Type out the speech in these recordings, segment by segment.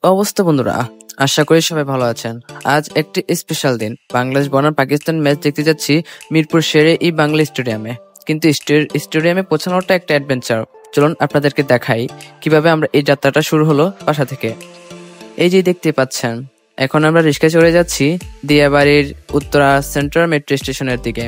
অবস্থা বন্ধুরা, আশা করি সবাই ভালো আছেন। আজ একটি স্পেশাল দিন। বাংলাদেশ বনাম পাকিস্তান ম্যাচ দেখতে যাচ্ছি মিরপুর শেরে-ই বাংলা স্টেডিয়ামে। কিন্তু স্টেডিয়ামে পৌঁছানোটা একটা অ্যাডভেঞ্চার। চলুন আপনাদেরকে দেখাই কিভাবে আমরা এই যাত্রাটা শুরু হলো বাসা থেকে। এই যে দেখতে পাচ্ছেন, এখন আমরা রিক্সায় চড়ে যাচ্ছি দিয়াবাড়ির উত্তরা সেন্ট্রাল মেট্রো স্টেশনের দিকে।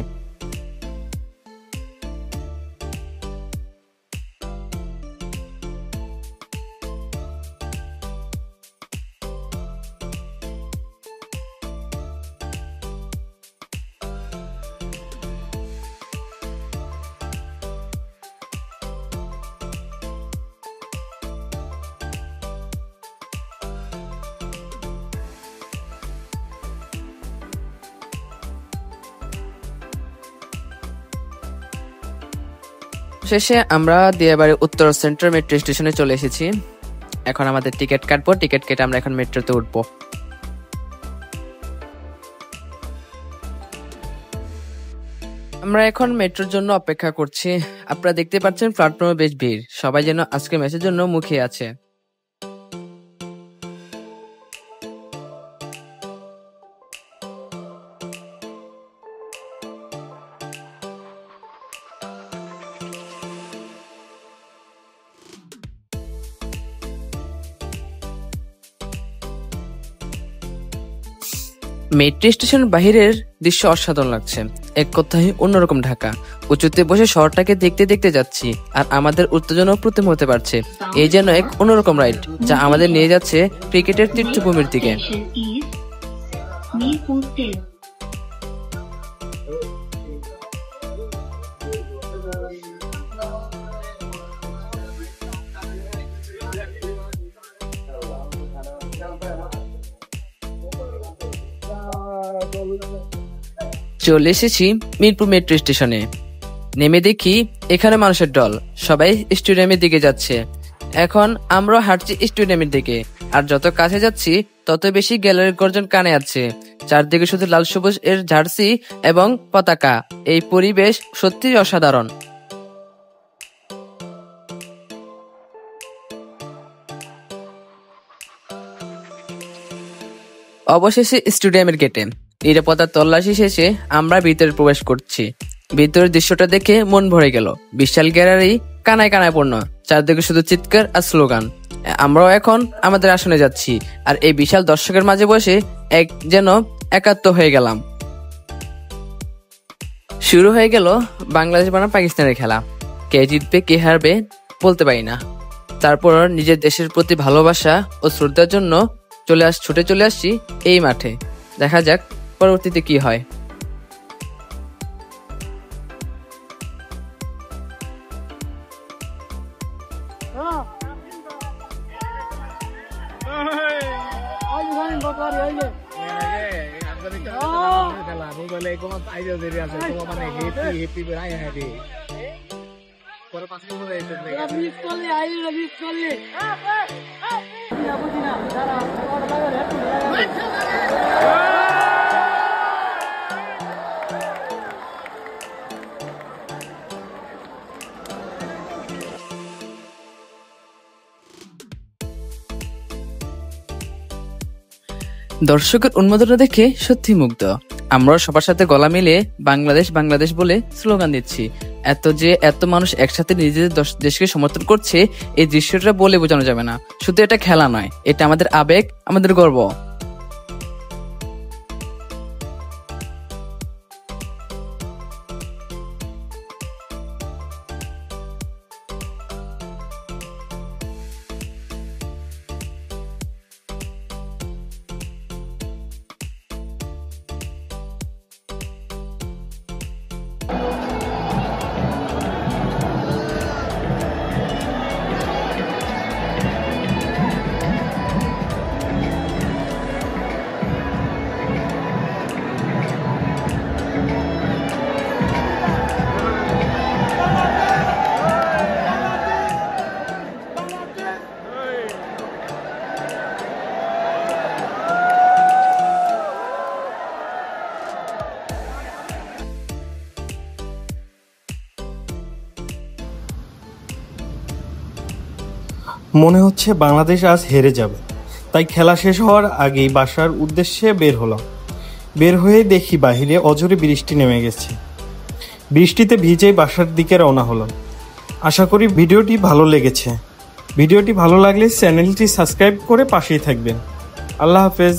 শেষে আমরা দিয়াবাড়ি উত্তর সেন্ট্রাল মেট্রো স্টেশনে চলে এসেছি। এখন আমাদের টিকিট কাটবো, টিকিট কেটে আমরা এখন মেট্রোতে উঠবো। আমরা এখন মেট্রোর জন্য অপেক্ষা করছি। আপনারা দেখতে পাচ্ছেন প্ল্যাটফর্মে বেশ ভিড়, সবাই যেন আজকে ম্যাচের জন্য মুখিয়ে আছে। মেট্রো স্টেশন বাহিরের দৃশ্য অসাধারণ লাগছে। এক কথায় অন্যরকম ঢাকা। উঁচুতে বসে শহরটাকে দেখতে দেখতে যাচ্ছি, আর আমাদের উত্তেজনা প্রতিম হতে পারছে। এই যেন এক অন্যরকম রাইড, যা আমাদের নিয়ে যাচ্ছে ক্রিকেটের তীর্থভূমির দিকে। চলে এসেছি মিরপুর মেট্রো স্টেশনে। নেমে দেখি এখানে মানুষের দল, সবাই স্টেডিয়ামের দিকে যাচ্ছে। এখন আমরা হাঁটছি স্টেডিয়ামের দিকে, আর যত কাছে যাচ্ছি তত বেশি গ্যালারির গর্জন কানে আসছে। চারদিকে শুধু লাল সবুজ এর জার্সি এবং পতাকা। এই পরিবেশ সত্যি অসাধারণ। অবশেষে স্টেডিয়ামের গেটে নিরাপত্তা তল্লাশি শেষে আমরা ভিতরে প্রবেশ করছি। ভিতরের দৃশ্যটা দেখে মন ভরে গেল। বিশাল গ্যালারি, কানায় কানায় পূর্ণ, চারদিকে শুধু চিৎকার আর স্লোগান। আমরাও এখন আমাদের আসনে যাচ্ছি, আর এই বিশাল দর্শকের মাঝে বসে যেন একাত্ম হয়ে গেলাম। শুরু হয়ে গেল বাংলাদেশ বনাম পাকিস্তানের খেলা। কে জিতবে কে হারবে বলতে পারি না। তারপর নিজের দেশের প্রতি ভালোবাসা ও শ্রদ্ধার জন্য ছুটে চলে আসছি এই মাঠে। দেখা যাক পরবর্তীতে কি হয়। দর্শকের উন্মাদনা দেখে সত্যি মুগ্ধ। আমরা সবার সাথে গলা মিলিয়ে বাংলাদেশ বাংলাদেশ বলে স্লোগান দিচ্ছি। এত মানুষ একসাথে নিজেদের দেশকে সমর্থন করছে, এই দৃশ্যটা বলে বোঝানো যাবে না। শুধু এটা খেলা নয়, এটা আমাদের আবেগ, আমাদের গর্ব। মনে হচ্ছে বাংলাদেশ আজ হেরে যাবে, তাই খেলা শেষ হওয়ার আগেই বাসার উদ্দেশ্যে বের হলাম। বের হয়ে দেখি বাহিরে অঝোরে বৃষ্টি নেমে গেছে। বৃষ্টিতে ভিজেই বাসার দিকে রওনা হলাম। আশা করি ভিডিওটি ভালো লেগেছে। ভিডিওটি ভালো লাগলে চ্যানেলটি সাবস্ক্রাইব করে পাশেই থাকবেন। আল্লাহ হাফেজ।